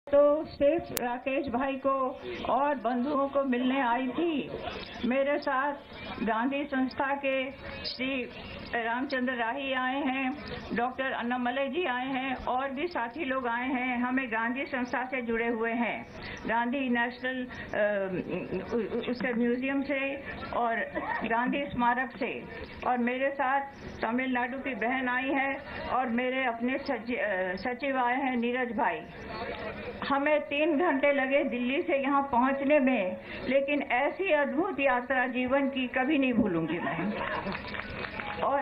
तो सिर्फ राकेश भाई को और बंधुओं को मिलने आई थी। मेरे साथ गांधी संस्था के श्री रामचंद्र राही आए हैं, डॉक्टर अन्नामलई जी आए हैं और भी साथी लोग आए हैं। हमें गांधी संस्था से जुड़े हुए हैं, गांधी नेशनल उसके म्यूजियम से और गांधी स्मारक से। और मेरे साथ तमिलनाडु की बहन आई है और मेरे अपने सचिव आए हैं नीरज भाई। हमें 3 घंटे लगे दिल्ली से यहाँ पहुँचने में, लेकिन ऐसी अद्भुत यात्रा जीवन की कभी नहीं भूलूंगी मैं। और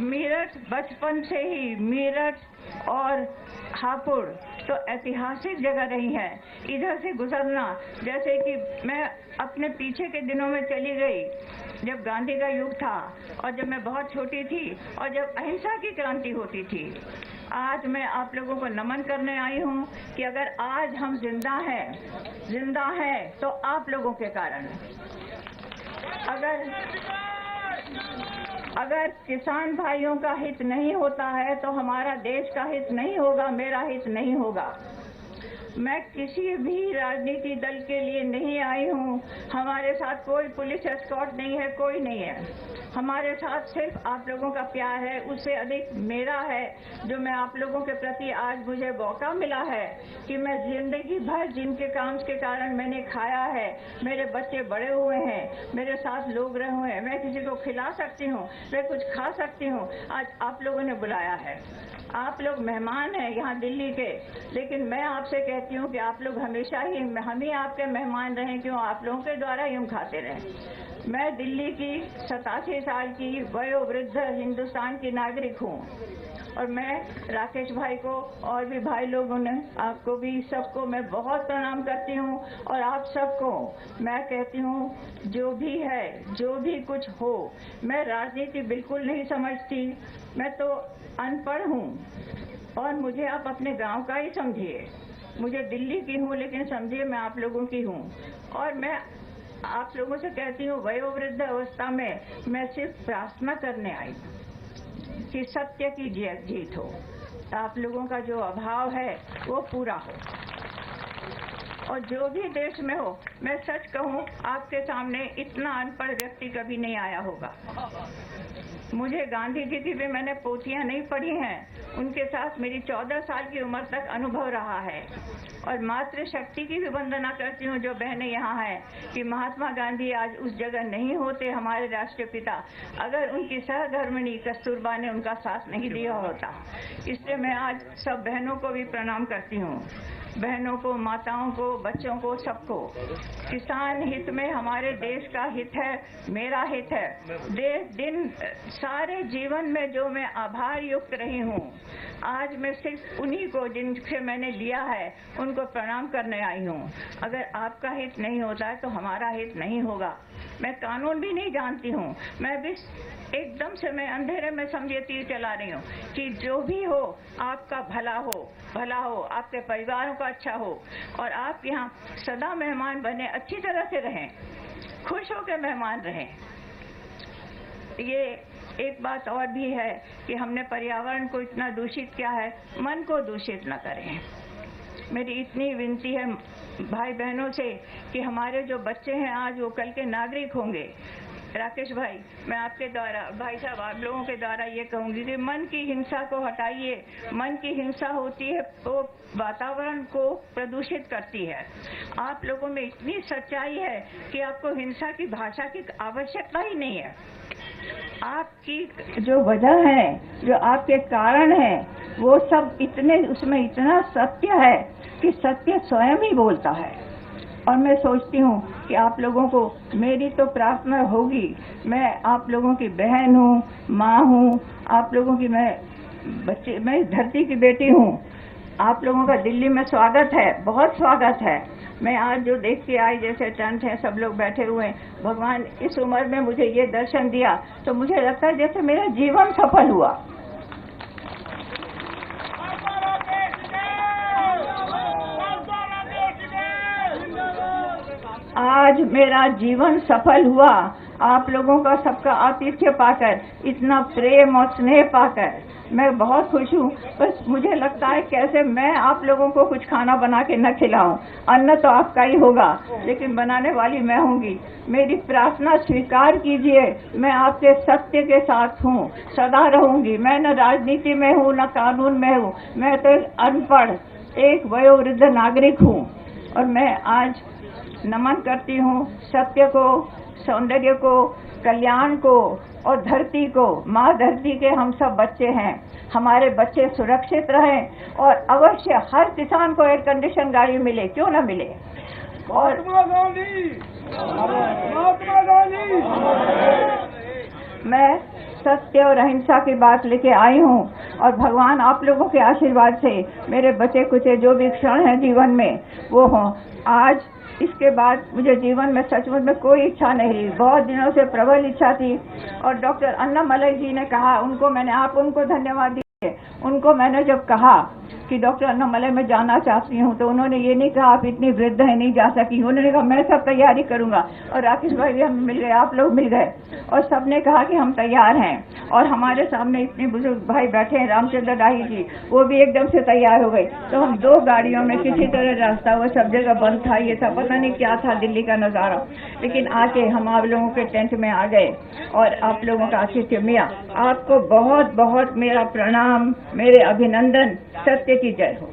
मेरठ, बचपन से ही मेरठ और हापुड़ तो ऐतिहासिक जगह रही है। इधर से गुजरना, जैसे कि मैं अपने पीछे के दिनों में चली गई जब गांधी का युग था और जब मैं बहुत छोटी थी और जब अहिंसा की क्रांति होती थी। आज मैं आप लोगों को नमन करने आई हूँ कि अगर आज हम जिंदा हैं तो आप लोगों के कारण। अगर किसान भाइयों का हित नहीं होता है तो हमारा देश का हित नहीं होगा, मेरा हित नहीं होगा। मैं किसी भी राजनीति दल के लिए नहीं आई हूँ। हमारे साथ कोई पुलिस एस्कॉर्ट नहीं है, कोई नहीं है। हमारे साथ सिर्फ आप लोगों का प्यार है, उससे अधिक मेरा है, जो मैं आप लोगों के प्रति आज मुझे मौका मिला है कि मैं जिंदगी भर जिनके काम के कारण मैंने खाया है, मेरे बच्चे बड़े हुए हैं, मेरे साथ लोग रहे हुए हैं, मैं किसी को खिला सकती हूँ, मैं कुछ खा सकती हूँ। आज आप लोगों ने बुलाया है, आप लोग मेहमान हैं यहाँ दिल्ली के, लेकिन मैं आपसे कहती हूँ कि आप लोग हमेशा ही हम ही आपके मेहमान रहें, क्यों आप लोगों के द्वारा ही हम खाते रहें। मैं दिल्ली की 87 साल की वयोवृद्ध हिंदुस्तान की नागरिक हूँ और मैं राकेश भाई को और भी भाई लोगों ने, आपको भी, सबको मैं बहुत प्रणाम करती हूँ। और आप सबको मैं कहती हूँ, जो भी है, जो भी कुछ हो, मैं राजनीति बिल्कुल नहीं समझती, मैं तो अनपढ़ हूँ और मुझे आप अपने गांव का ही समझिए। मुझे दिल्ली की हूँ, लेकिन समझिए मैं आप लोगों की हूँ। और मैं आप लोगों से कहती हूँ, वयोवृद्ध अवस्था में मैं सिर्फ प्रार्थना करने आई कि सत्य की जीत हो, आप लोगों का जो अभाव है वो पूरा हो। और जो भी देश में हो, मैं सच कहूँ, आपके सामने इतना अनपढ़ व्यक्ति कभी नहीं आया होगा। मुझे गांधी जी की भी मैंने पोथियां नहीं पढ़ी हैं, उनके साथ मेरी 14 साल की उम्र तक अनुभव रहा है। और मातृशक्ति की भी वंदना करती हूँ जो बहनें यहाँ हैं, कि महात्मा गांधी आज उस जगह नहीं होते, हमारे राष्ट्रपिता, अगर उनकी सहधर्मिणी कस्तूरबा ने उनका साथ नहीं दिया होता। इसलिए मैं आज सब बहनों को भी प्रणाम करती हूँ, बहनों को, माताओं को, बच्चों को, सबको। किसान हित में हमारे देश का हित है, मेरा हित है। दिन सारे जीवन में जो मैं आभार युक्त रही हूँ, आज मैं सिर्फ उन्हीं को जिनसे मैंने लिया है उनको प्रणाम करने आई हूँ। अगर आपका हित नहीं होता है तो हमारा हित नहीं होगा। मैं कानून भी नहीं जानती हूँ, मैं भी एकदम से मैं अंधेरे में समझे तीर चला रही हूँ कि जो भी हो आपका भला हो, आपके परिवारों का अच्छा हो और आप यहाँ सदा मेहमान बने, अच्छी तरह से रहें, खुश होकर मेहमान रहें। ये एक बात और भी है कि हमने पर्यावरण को इतना दूषित किया है, मन को दूषित न करें। मेरी इतनी विनती है भाई बहनों से कि हमारे जो बच्चे हैं आज वो कल के नागरिक होंगे। राकेश भाई, मैं आपके द्वारा, भाई साहब, आप लोगों के द्वारा ये कहूँगी कि मन की हिंसा को हटाइए। मन की हिंसा होती है तो वातावरण को प्रदूषित करती है। आप लोगों में इतनी सच्चाई है कि आपको हिंसा की भाषा की आवश्यकता ही नहीं है। आपकी जो वजह है, जो आपके कारण है, वो सब इतने, उसमें इतना सत्य है कि सत्य स्वयं ही बोलता है। और मैं सोचती हूँ कि आप लोगों को मेरी तो प्रार्थना होगी। मैं आप लोगों की बहन हूँ, माँ हूँ, आप लोगों की मैं धरती की बेटी हूँ। आप लोगों का दिल्ली में स्वागत है, बहुत स्वागत है। मैं आज जो देख के आई, जैसे टेंट है, सब लोग बैठे हुए हैं, भगवान इस उम्र में मुझे ये दर्शन दिया तो मुझे लगता है जैसे मेरा जीवन सफल हुआ। आज मेरा जीवन सफल हुआ आप लोगों का सबका आतिथ्य पाकर, इतना प्रेम और स्नेह पाकर। मैं बहुत खुश हूँ। बस मुझे लगता है कैसे मैं आप लोगों को कुछ खाना बना के न खिलाऊं। अन्न तो आपका ही होगा, लेकिन बनाने वाली मैं होंगी। मेरी प्रार्थना स्वीकार कीजिए। मैं आपके सत्य के साथ हूँ, सदा रहूंगी। मैं न राजनीति में हूँ न कानून में हूँ। मैं तो अनपढ़ एक वयोवृद्ध नागरिक हूँ और मैं आज नमन करती हूँ सत्य को, सौंदर्य को, कल्याण को और धरती को। माँ धरती के हम सब बच्चे हैं। हमारे बच्चे सुरक्षित रहें और अवश्य हर किसान को एयर कंडीशन गाड़ी मिले, क्यों न मिले। और महात्मा गांधी मैं सत्य और अहिंसा की बात लेके आई हूँ और भगवान आप लोगों के आशीर्वाद से मेरे बचे कुचे जो भी क्षण हैं जीवन में वो हों। आज इसके बाद मुझे जीवन में सचमुच में कोई इच्छा नहीं रही। बहुत दिनों से प्रबल इच्छा थी और डॉक्टर अन्नामलई जी ने कहा, उनको मैंने, आप उनको धन्यवाद दीजिए। उनको मैंने जब कहा कि डॉक्टर अन्नामलई मैं जाना चाहती हूँ, तो उन्होंने ये नहीं कहा आप इतनी वृद्ध है नहीं जा सकी। उन्होंने कहा मैं सब तैयारी करूंगा। और राकेश भाई भी हम मिल गए, आप लोग मिल गए और सबने कहा कि हम तैयार हैं। और हमारे सामने इतने बुजुर्ग भाई बैठे हैं, रामचंद्र डाही जी, वो भी एकदम से तैयार हो गए। तो हम 2 गाड़ियों में किसी तरह रास्ता, वो सब जगह बंद था, ये था, पता नहीं क्या था दिल्ली का नजारा, लेकिन आके हम आप लोगों के टेंट में आ गए और आप लोगों का आतिथ्य मिला। आपको बहुत बहुत मेरा प्रणाम, मेरे अभिनंदन। सत्य की जय हो।